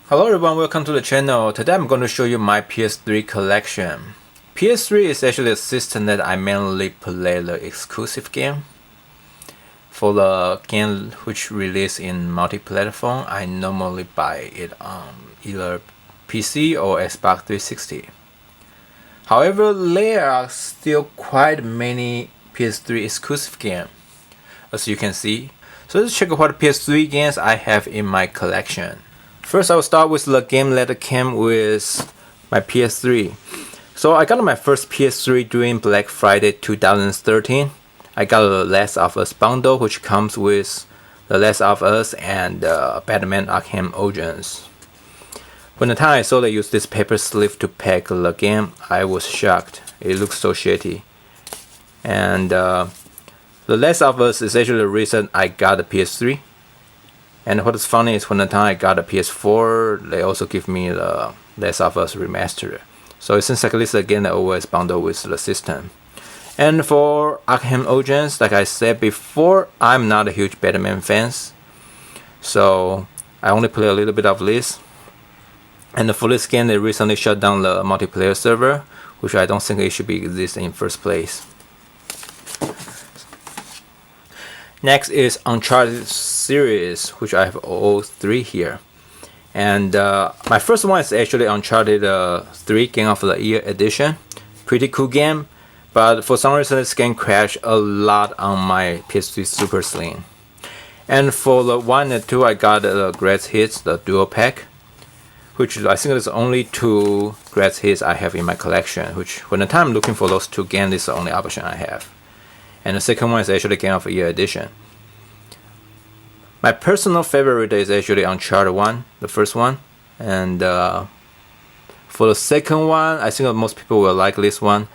Hello everyone, welcome to the channel. Today I'm going to show you my PS3 collection. PS3 is actually a system that I mainly play the exclusive game. For the game which release in multi-platform, I normally buy it on either PC or Xbox 360. However, there are still quite many PS3 exclusive games, as you can see. So let's check out what PS3 games I have in my collection. First, I will start with the game that came with my PS3. So I got my first PS3 during Black Friday 2013. I got the Last of Us bundle, which comes with the Last of Us and Batman Arkham Origins. When the time I saw they used this paper sleeve to pack the game, I was shocked. It looks so shitty. And the Last of Us is actually the reason I got the PS3. And what is funny is when the time I got a PS4, they also give me the Last of Us Remastered. So it seems like this again, they always bundle with the system. And for Arkham Origins, like I said before, I'm not a huge Batman fan. So I only play a little bit of this. And for this game, they recently shut down the multiplayer server, which I don't think it should be exist in first place. Next is Uncharted series, which I have all three here. And my first one is actually Uncharted 3 Game of the Year edition. Pretty cool game, but for some reason this game crashed a lot on my PS3 Super Slim. And for the 1 and 2, I got the Greatest Hits, the dual pack, which I think is the only two Greatest Hits I have in my collection, which when the time I'm looking for those two games, this is the only option I have. And the second one is actually Game of the Year edition. My personal favorite is actually Uncharted 1, the first one. And for the second one, I think most people will like this one.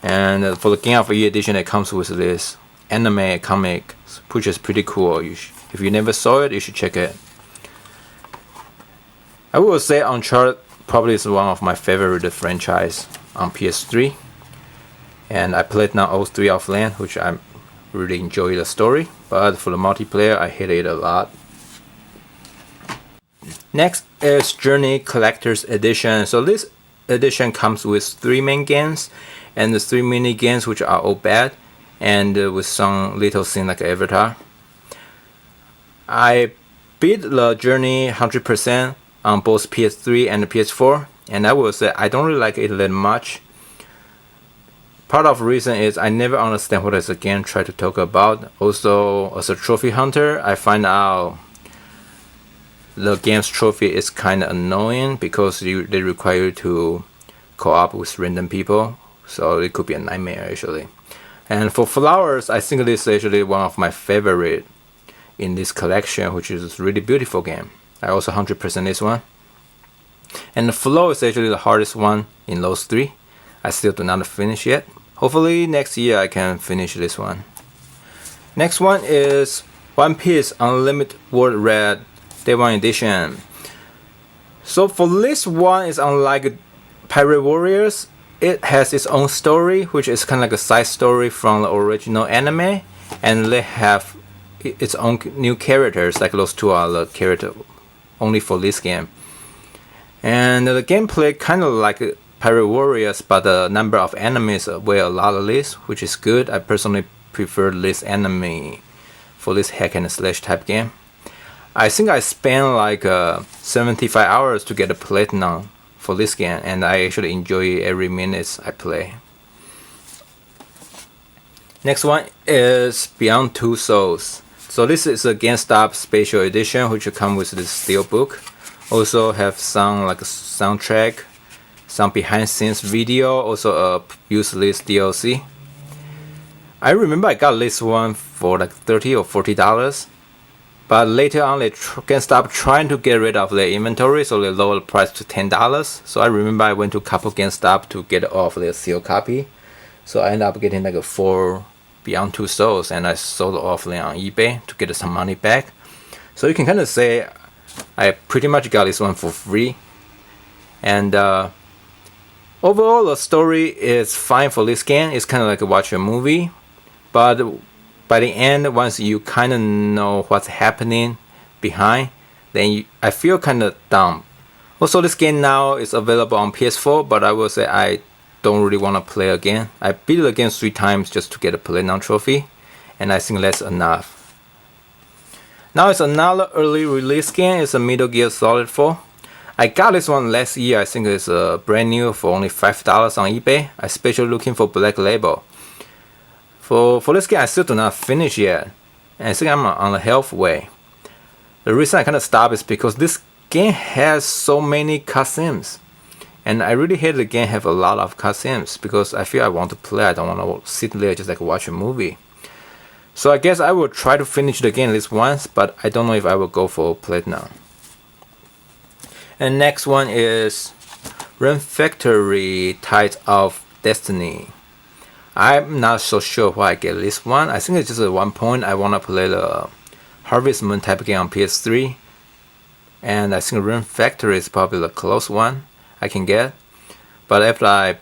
And for the Game of the Year edition, it comes with this anime comic, which is pretty cool. If you never saw it, you should check it. I will say Uncharted probably is one of my favorite franchise on PS3. And I played now all three offline, which I really enjoy the story. But for the multiplayer, I hate it a lot. Next is Journey Collector's Edition. So this edition comes with 3 main games and the 3 mini games, which are all bad, and with some little thing like Avatar. I beat the Journey 100% on both PS3 and PS4, and I will say I don't really like it that much. Part of the reason is I never understand what is the game try to talk about. Also, as a trophy hunter, I find out the game's trophy is kind of annoying because they require you to co-op with random people. So it could be a nightmare actually. And for flowers, I think this is actually one of my favorite in this collection, which is a really beautiful game. I also 100% this one. And the flow is actually the hardest one in those 3. I still do not finish yet. Hopefully next year I can finish this one. Next one is One Piece Unlimited World Red Day 1 Edition. So for this one, is unlike Pirate Warriors, it has its own story, which is kind of like a side story from the original anime, and they have its own new characters, like those 2 are the characters only for this game. And the gameplay kind of like Pirate Warriors, but the number of enemies weigh a lot of this, which is good. I personally prefer this enemy for this hack and slash type game. I think I spent like 75 hours to get a platinum for this game, and I actually enjoy every minute I play. Next one is Beyond Two Souls. So this is a GameStop Special Edition, which will come with this steelbook. Also have some like soundtrack, some behind scenes video, also a useless DLC. I remember I got this one for like $30 or $40, but later on they can stop trying to get rid of their inventory, so they lower the price to $10. So I remember I went to a couple GameStop to get off their sealed copy. So I ended up getting like a 4 Beyond Two Souls, and I sold it offline on eBay to get some money back. So you can kind of say I pretty much got this one for free. And overall, the story is fine for this game. It's kind of like watching a movie, but by the end, once you kind of know what's happening behind, then I feel kind of dumb Also, this game now is available on PS4, but I will say I don't really want to play again. I beat it again 3 times just to get a Platinum trophy, and I think that's enough. Now it's another early release game. It's a Metal Gear Solid 4. I got this one last year. I think it's brand new for only $5 on eBay. I especially looking for Black Label. For this game, I still do not finish yet, and I think I'm on the halfway. The reason I kind of stopped is because this game has so many cutscenes, and I really hate the game have a lot of cutscenes because I feel I want to play. I don't want to sit there just like watch a movie. So I guess I will try to finish the game at least once, but I don't know if I will go for Platinum. And next one is Run Factory Tides of Destiny. I'm not so sure why I get this one. I think it's just at one point I want to play the Harvest Moon type game on PS3. And I think Run Factory is probably the close one I can get. But after I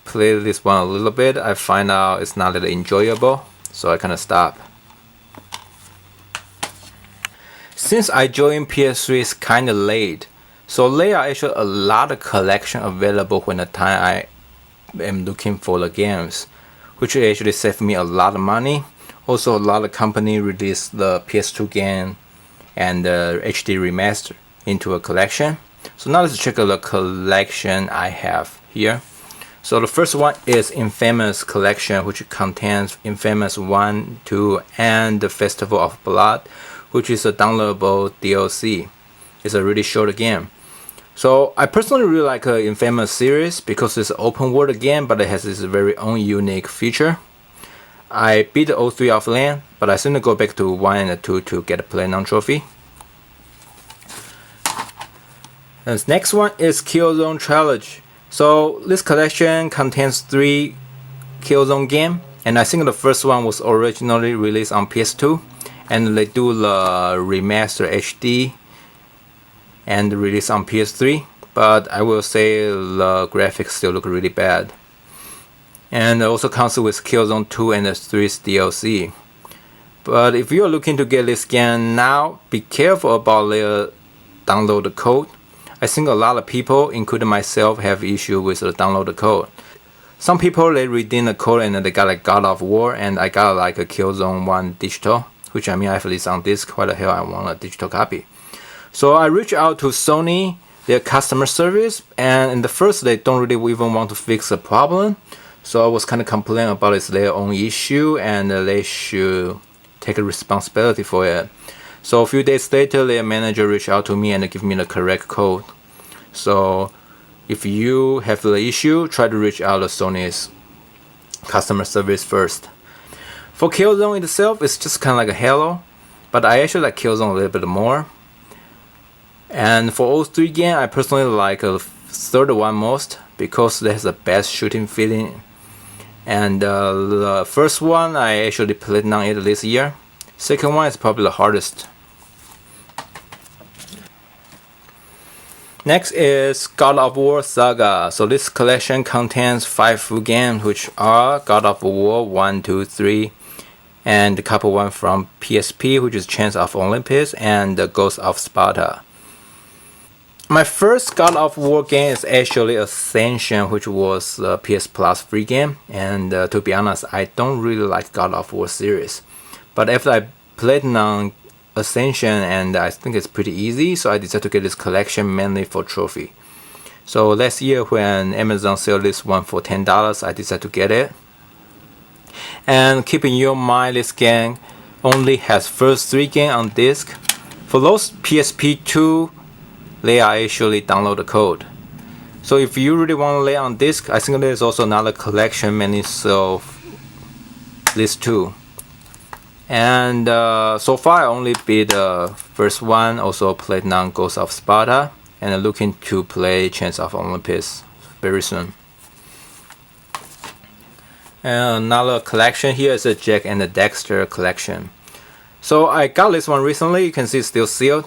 play this one a little bit, I find out it's not really enjoyable. So I kind of stop. Since I joined PS3 is kind of late. So there are actually a lot of collection available when the time I am looking for the games, which actually saved me a lot of money. Also, a lot of company released the PS2 game and the HD remaster into a collection. So now let's check out the collection I have here. So the first one is Infamous Collection, which contains Infamous 1, 2, and the Festival of Blood, which is a downloadable DLC. It's a really short game. So I personally really like the Infamous series because it's an open world game, but it has this very own unique feature. I beat the 03 offline, but I still need to go back to 1 and 2 to get a Platinum trophy. And the next one is Killzone Trilogy. So this collection contains 3 Killzone games, and I think the first one was originally released on PS2, and they do the remaster HD and release on PS3, but I will say the graphics still look really bad. And also comes with Killzone 2 and the 3's DLC. But if you are looking to get this game now, be careful about their download code. I think a lot of people, including myself, have issue with the download code. Some people they redeem the code and they got like God of War, and I got like a Killzone 1 digital, which I mean I have this on disc. Why the hell I want a digital copy? So I reached out to Sony, their customer service, and in the first they don't really even want to fix the problem. So I was kind of complaining about it's their own issue and they should take a responsibility for it. So a few days later, their manager reached out to me and give me the correct code. So if you have the issue, try to reach out to Sony's customer service first. For Killzone itself, it's just kind of like a Halo, but I actually like Killzone a little bit more. And for all 3 games, I personally like the third one most because it has the best shooting feeling. And the first one I actually played on it this year. Second one is probably the hardest. Next is God of War Saga. So this collection contains 5 full games, which are God of War 1, 2, 3, and a couple one from PSP, which is Chains of Olympus, and the Ghost of Sparta. My first God of War game is actually Ascension, which was a PS Plus free game, and to be honest, I don't really like God of War series. But after I played on Ascension, and I think it's pretty easy, so I decided to get this collection mainly for trophy. So last year when Amazon sold this one for $10, I decided to get it. And keep in your mind, this game only has first 3 games on disc. For those PSP2, they are actually download the code. So if you really want to lay on disc, I think there's also another collection mainly so these 2. And so far I only beat the first one, also played non Ghost of Sparta, and looking to play Chains of Olympus very soon. And another collection here is a Jack and the Dexter collection. So I got this one recently, you can see it's still sealed.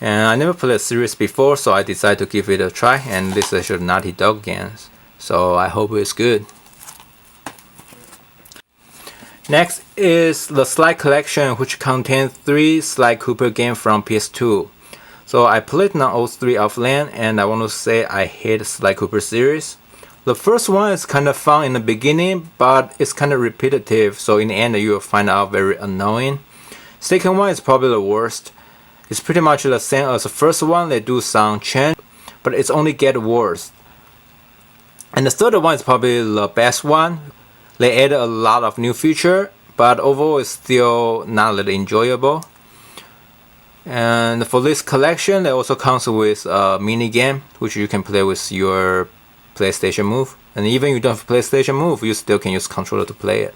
And I never played a series before, so I decided to give it a try, and this is actually Naughty Dog games. So I hope it's good. Next is the Sly Collection, which contains 3 Sly Cooper games from PS2. So I played now all three offline, and I want to say I hate Sly Cooper series. The first one is kind of fun in the beginning, but it's kind of repetitive, so in the end you will find out very annoying. Second one is probably the worst. It's pretty much the same as the first one. They do some change, but it's only get worse. And the third one is probably the best one. They added a lot of new feature, but overall it's still not really enjoyable. And for this collection, it also comes with a mini game which you can play with your PlayStation Move. And even if you don't have PlayStation Move, you still can use controller to play it.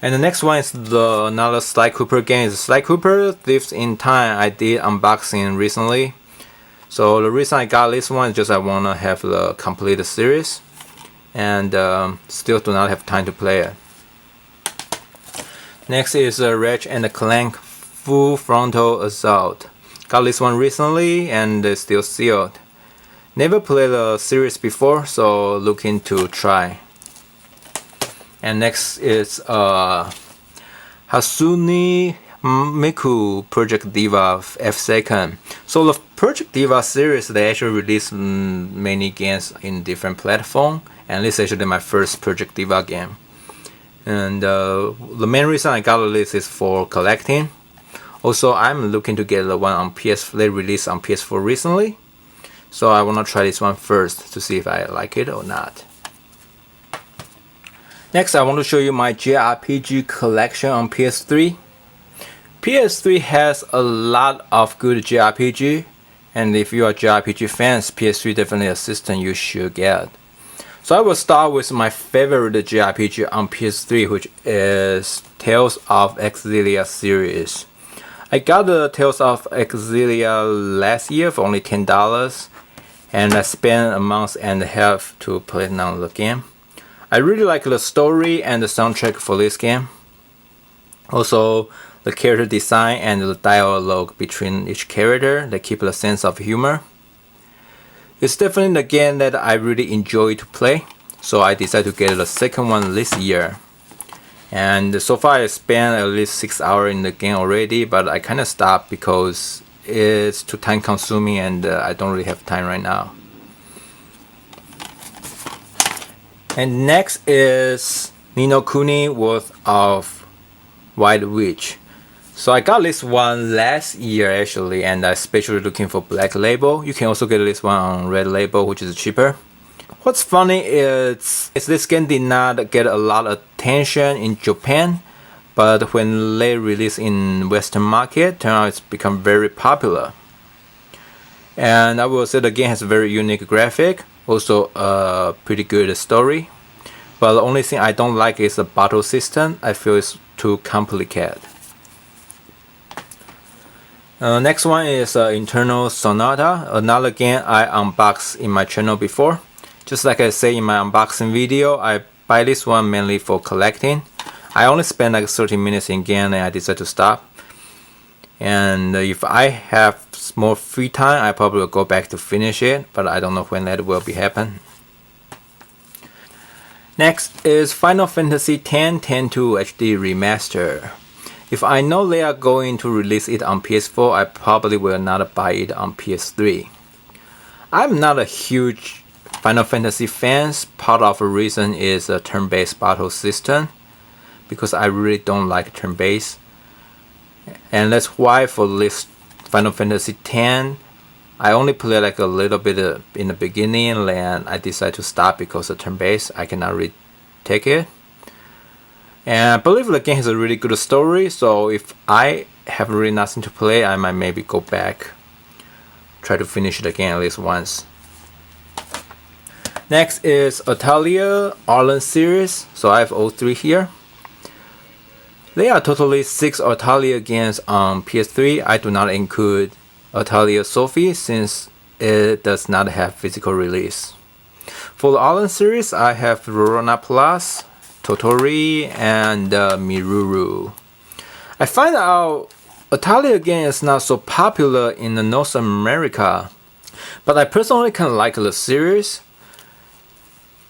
And the next one is another Sly Cooper game. It's Sly Cooper Thieves in Time. I did unboxing recently. So the reason I got this one is just I want to have the complete series, and still do not have time to play it. Next is Ratchet and Clank Full Frontal Assault. Got this one recently and it's still sealed. Never played the series before, so looking to try. And next is Hatsune Miku Project Diva F2. So the Project Diva series, they actually release many games in different platforms, and this is actually my first Project Diva game. And the main reason I got this is for collecting. Also, I'm looking to get the one on PS4. They released on PS4 recently, so I want to try this one first to see if I like it or not. Next, I want to show you my JRPG collection on PS3. PS3 has a lot of good JRPG, and if you are JRPG fans, PS3 definitely a system you should get. So I will start with my favorite JRPG on PS3, which is Tales of Exillia series. I got the Tales of Exillia last year for only $10, and I spent a month and a half to play now the game. I really like the story and the soundtrack for this game. Also, the character design and the dialogue between each character, they keep a sense of humor. It's definitely a game that I really enjoy to play, so I decided to get the second one this year. And so far I spent at least 6 hours in the game already, but I kind of stopped because it's too time consuming and I don't really have time right now. And next is Ni no Kuni World of White Witch. So I got this one last year actually, and I especially looking for Black Label. You can also get this one on Red Label, which is cheaper. What's funny is this game did not get a lot of attention in Japan, but when they release in Western market, turn out it's become very popular. And I will say the game has a very unique graphic, also a pretty good story. But the only thing I don't like is the battle system. I feel it's too complicated. Next one is Internal Sonata, another game I unboxed in my channel before. Just like I say in my unboxing video, I buy this one mainly for collecting. I only spent like 30 minutes in game and I decided to stop. And if I have more free time, I probably will go back to finish it, but I don't know when that will be happen. Next is Final Fantasy X 10-2 HD Remaster. If I know they are going to release it on PS4, I probably will not buy it on PS3. I'm not a huge Final Fantasy fan. Part of the reason is a turn-based battle system, because I really don't like turn-based. And that's why for this Final Fantasy X, I only play like a little bit in the beginning, and I decided to stop because of turn-based. I cannot really take it. And I believe the game has a really good story, so if I have really nothing to play, I might maybe go back, try to finish the game at least once. Next is Atalia Arlen series, so I have all three here. There are totally 6 Atalia games on PS3. I do not include Atalia Sophie since it does not have physical release. For the Arlen series, I have Rorona Plus, Totori, and Miruru. I find out Atalia game is not so popular in North America, but I personally kind of like the series.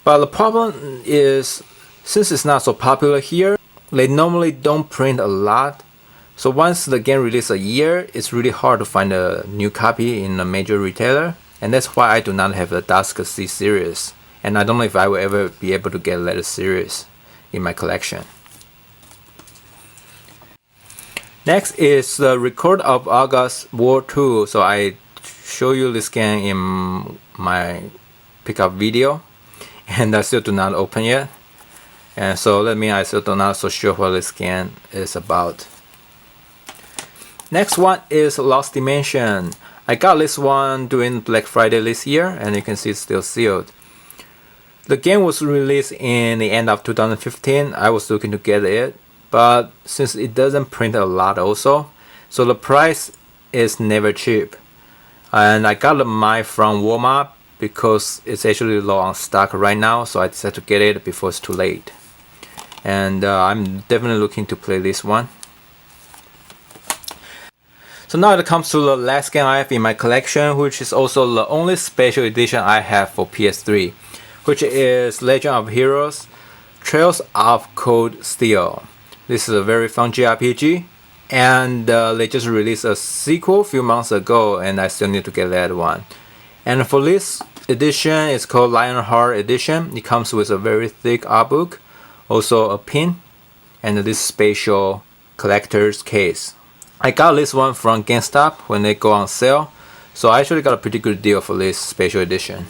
But the problem is, since it's not so popular here, they normally don't print a lot, So once the game releases a year, it's really hard to find a new copy in a major retailer, and that's why I do not have the Dusk C series, and I don't know if I will ever be able to get that series in my collection. Next is the Record of August War 2. So I show you this game in my pickup video, and I still do not open yet. And so that means I still do not so sure what this game is about. Next one is Lost Dimension. I got this one during Black Friday this year, and you can see it's still sealed. The game was released in the end of 2015. I was looking to get it, but since it doesn't print a lot also, so the price is never cheap. And I got mine from Walmart because it's actually low on stock right now, so I decided to get it before it's too late. And I'm definitely looking to play this one. So now it comes to the last game I have in my collection, which is also the only special edition I have for PS3, which is Legend of Heroes Trails of Cold Steel. This is a very fun JRPG, and they just released a sequel a few months ago, and I still need to get that one. And for this edition, it's called Lionheart Edition. It comes with a very thick art book, also a pin, and this special collector's case. I got this one from GameStop when they go on sale, so I actually got a pretty good deal for this special edition.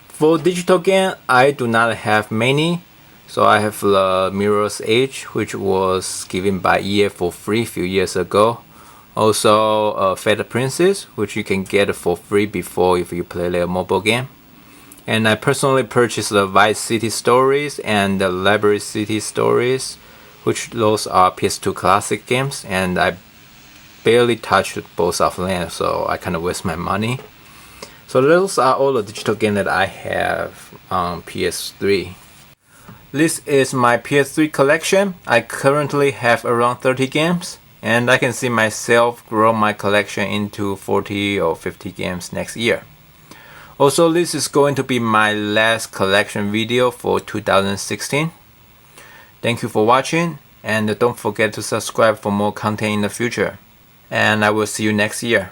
For digital game, I do not have many, so I have the Mirror's Edge, which was given by EA for free a few years ago. Also, Fate Princess, which you can get for free before if you play their mobile game. And I personally purchased the Vice City Stories and the Library City Stories, which those are PS2 classic games, and I barely touched both of them, so I kind of waste my money. So those are all the digital games that I have on PS3. This is my PS3 collection. I currently have around 30 games, and I can see myself grow my collection into 40 or 50 games next year. Also, this is going to be my last collection video for 2016. Thank you for watching, and don't forget to subscribe for more content in the future. And I will see you next year.